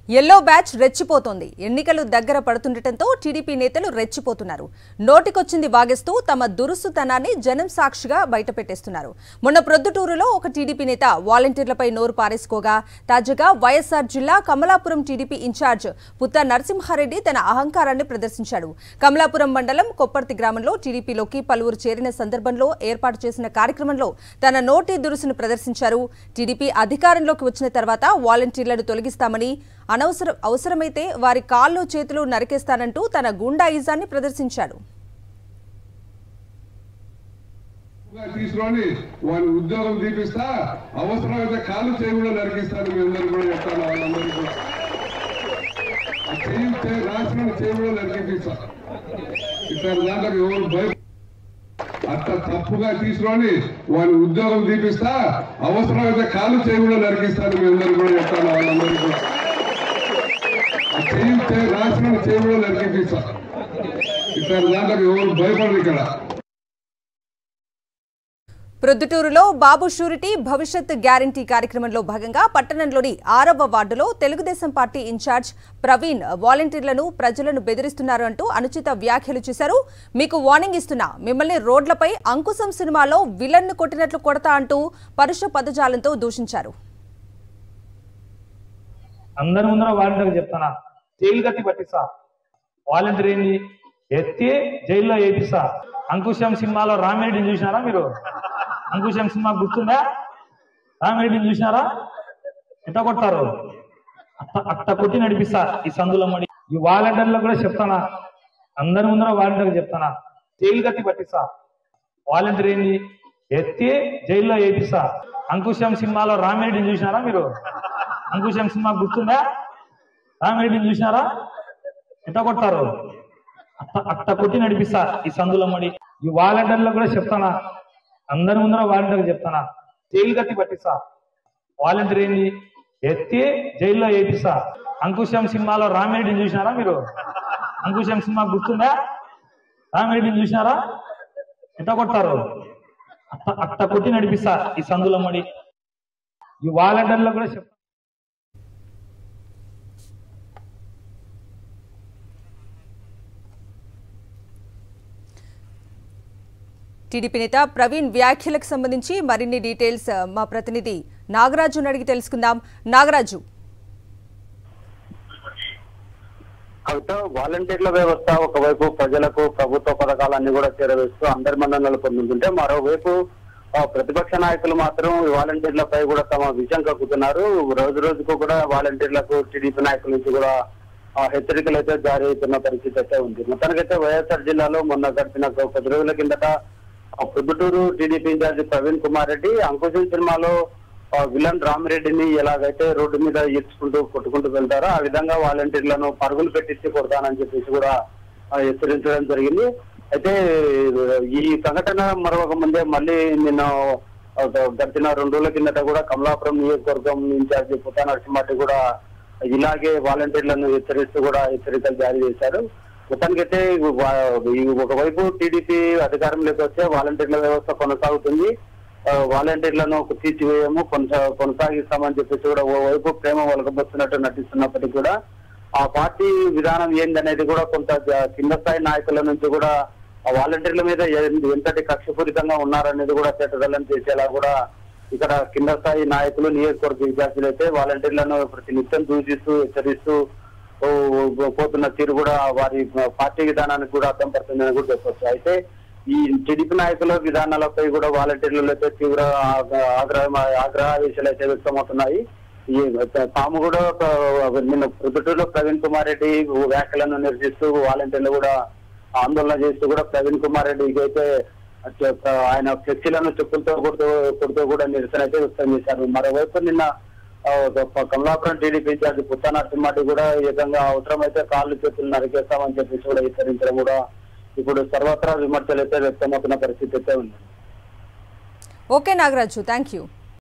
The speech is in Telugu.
Yellow batch రెచ్చిపోతోంది. ఎన్నికలు దగ్గర పడుతుండటంతో టీడీపీ నేతలు రెచ్చిపోతున్నారు. నోటికొచ్చింది వాగేస్తూ తమ దురుసుతనాన్ని జనం సాక్షిగా బయటపెట్టేస్తున్నారు. మొన్న ప్రొద్దుటూరులో ఒక టీడీపీ నేత వాలంటీర్లపై నోరు పారేసుకోగా, తాజాగా వైఎస్ఆర్ జిల్లా కమలాపురం టీడీపీ ఇన్ఛార్జ్ పుత్త నరసింహారెడ్డి తన అహంకారాన్ని ప్రదర్శించాడు. కమలాపురం మండలం కొప్పర్తి గ్రామంలో టీడీపీలోకి పలువురు చేరిన సందర్భంలో ఏర్పాటు చేసిన కార్యక్రమంలో తన నోటి దురుసును ప్రదర్శించారు. టీడీపీ అధికారంలోకి వచ్చిన తర్వాత వాలంటీర్లను తొలగిస్తామని, అవసరమైతే వారి కాళ్ళు చేతులు నరికేస్తానంటూ తన గుండాయిజాన్ని ప్రదర్శించాడు. తీసుకొని వారి ఉద్యోగం తీపిస్తా, అవసరమైతే కాళ్ళు చేయకుండా నరికిస్తాను. మీ అందరూ కూడా చెప్తాను, వాళ్ళందరూ కూడా రాష్ట్రాన్ని చేయకుండా నరికిస్తా. ఇట్లా దాంట్లో ఎవరు భయం అట్లా తప్పుగా తీసుకొని వారి ఉద్యోగం తీపిస్తా, అవసరమైతే కాళ్ళు చేయకుండా నరికిస్తాను. మీ అందరూ కూడా చెప్తాను, వాళ్ళందరూ కూడా రాష్ట్రాన్ని చేయకుండా నరికిస్తా. ఇట్లా దాంట్లో ఎవరు భయపడరు. ఇక్కడ ప్రొద్దుటూరులో బాబు షూరిటీ భవిష్యత్ గ్యారంటీ కార్యక్రమంలో భాగంగా పట్టణంలోని 6వ వార్డులో తెలుగుదేశం పార్టీ ఇన్ఛార్జ్ ప్రవీణ్ వాలంటీర్లను ప్రజలను బెదిరిస్తున్నారు అంటూ అనుచిత వ్యాఖ్యలు చేశారు. మీకు వార్నింగ్ ఇస్తున్నా, మిమ్మల్ని రోడ్లపై అంకుశం సినిమాలో విలన్ను కొట్టినట్లు కొడతా అంటూ పరుష పదజాలంతో దూషించారు. అందరి ముందర వాలంటీర్ చెప్తానా, జైలు కత్తి పట్టిస్తా. వాలంటీర్ ఏంది ఎత్తి జైల్లో వేపిస్తా. అంకుశం సినిమాలో రామిరెడ్డిని చూసినారా మీరు? అంకుశం సినిమా గుర్తుందా? రామిరెడ్డిని చూసినారా? ఎట్లా కొట్టారు? అట్ట కొట్టి నడిపిస్తా ఈ సందులో మడి. ఈ వాలంటీర్లో కూడా చెప్తానా, అందరి ముందర వాలంటీర్ చెప్తానా, జైలు కత్తి పట్టిస్తా. వాలంటీర్ ఏంది ఎత్తి జైల్లో వేపిస్తా. అంకుశం సినిమాలో రామిరెడ్డిని చూసినారా మీరు? అంకుశం సినిమా గుర్తుందా? రామిరెడ్డిని చూసినారా? ఎట్లా కొట్టారు? అట్ట కొట్టి నడిపిస్తా ఈ సందులో మడి. ఈ వాలంటీర్లో కూడా చెప్తానా, అందరి ముందర వాలంటీర్ చెప్తానా, జైలు కత్తి పట్టిస్తా. వాలంటీర్ ఏంది ఎత్తి జైల్లో వేపిస్తా. అంకుశం సినిమాలో రామిరెడ్డిని చూసినారా మీరు? అంకుశం సినిమా గుర్తుందా? రామిరెడ్డిని చూసినారా? ఎట్లా కొట్టారు? అట్ట కొట్టి నడిపిస్తా ఈ సందులో మడి. ఈ వాలంటీర్లో కూడా చెప్తా. టీడీపీ నేత ప్రవీణ్ వ్యాఖ్యలకు సంబంధించి మరిన్ని డీటెయిల్స్ మా ప్రతినిధి నాగరాజును అడిగి తెలుసుకుందాం. నాగరాజు, వాలంటీర్ల వ్యవస్థ ఒకవైపు ప్రజలకు ప్రభుత్వ పథకాలన్నీ కూడా చేరవేస్తూ అందరి మన్ననలు పొందుతుంటే, మరోవైపు ప్రతిపక్ష నాయకులు మాత్రం వాలంటీర్లపై కూడా తమ విషయం కక్కుతున్నారు. రోజు రోజుకు కూడా వాలంటీర్లకు టీడీపీ నాయకుల నుంచి కూడా హెచ్చరికలు అయితే జారీ అవుతున్న పరిస్థితి అయితే ఉంది. మొత్తానికైతే వైఎస్ఆర్ జిల్లాలో మొన్న గడిచిన 10 రోజుల కిందట ప్రొద్దుటూరు టీడీపీ ఇన్ఛార్జి ప్రవీణ్ కుమార్ రెడ్డి అంకుశం సినిమాలో విలన్ రామిరెడ్డిని ఎలాగైతే రోడ్డు మీద ఈడ్చుకుంటూ కొట్టుకుంటూ వెళ్తారో ఆ విధంగా వాలంటీర్లను పరుగులు పెట్టించి కొడతానని చెప్పేసి కూడా హెచ్చరించడం జరిగింది. అయితే ఈ సంఘటన మరొక ముందే మళ్ళీ నిన్న గడిచిన 2 రోజుల కిందట కూడా కమలాపురం నియోజకవర్గం ఇన్ఛార్జి పుత్త నరసింహారెడ్డి కూడా ఇలాగే వాలంటీర్లను హెచ్చరిస్తూ కూడా హెచ్చరికలు జారీ చేశారు. మొత్తానికైతే ఒకవైపు టీడీపీ అధికారంలోకి వచ్చే వాలంటీర్ల వ్యవస్థ కొనసాగుతుంది, వాలంటీర్లను తీర్చివేయము కొనసాగిస్తామని చెప్పేసి కూడా ఓవైపు ప్రేమ వలకబోస్తున్నట్టు నటిస్తున్నప్పటికీ కూడా ఆ పార్టీ విధానం ఏందనేది కూడా కొంత కింద స్థాయి నాయకుల నుంచి కూడా వాలంటీర్ల మీద ఎంతటి కక్షపూరితంగా ఉన్నారనేది కూడా చేతదల్లం చేసేలా కూడా ఇక్కడ కింద స్థాయి నాయకులు నియోజకవర్గ ఇన్ఛార్జీలు అయితే వాలంటీర్లను ప్రతినిత్యం దూషిస్తూ హెచ్చరిస్తూ పోతున్న తీరు కూడా వారి పార్టీ విధానానికి కూడా అర్థం పడుతుందని కూడా చెప్పవచ్చు. అయితే ఈ టీడీపీ నాయకుల విధానాలపై కూడా వాలంటీర్లు అయితే తీవ్ర ఆగ్రహావేశాలు అయితే వ్యక్తమవుతున్నాయి. ఈ తాము కూడా నిన్న ప్రొద్దుటూరులో ప్రవీణ్ కుమార్ రెడ్డి వ్యాఖ్యలను నిరసిస్తూ వాలంటీర్లు కూడా ఆందోళన చేస్తూ కూడా ప్రవీణ్ కుమార్ రెడ్డికి అయితే ఆయన ఫ్లెక్సీలను చెప్పులతో కొడుతూ కూడా నిరసన అయితే వ్యక్తం చేశారు. మరోవైపు నిన్న కమలాపురం టీడీపీ ఇన్ఛార్జి పుత్త నరసింహారెడ్డి కూడా ఏకంగా అవసరమైతే కాళ్ళు చేతులు నరికేస్తామని చెప్పేసి కూడా హెచ్చరించడం కూడా ఇప్పుడు సర్వత్రా విమర్శలు అయితే వ్యక్తమవుతున్న పరిస్థితి అయితే ఉంది. Okay Nagaraju, thank you.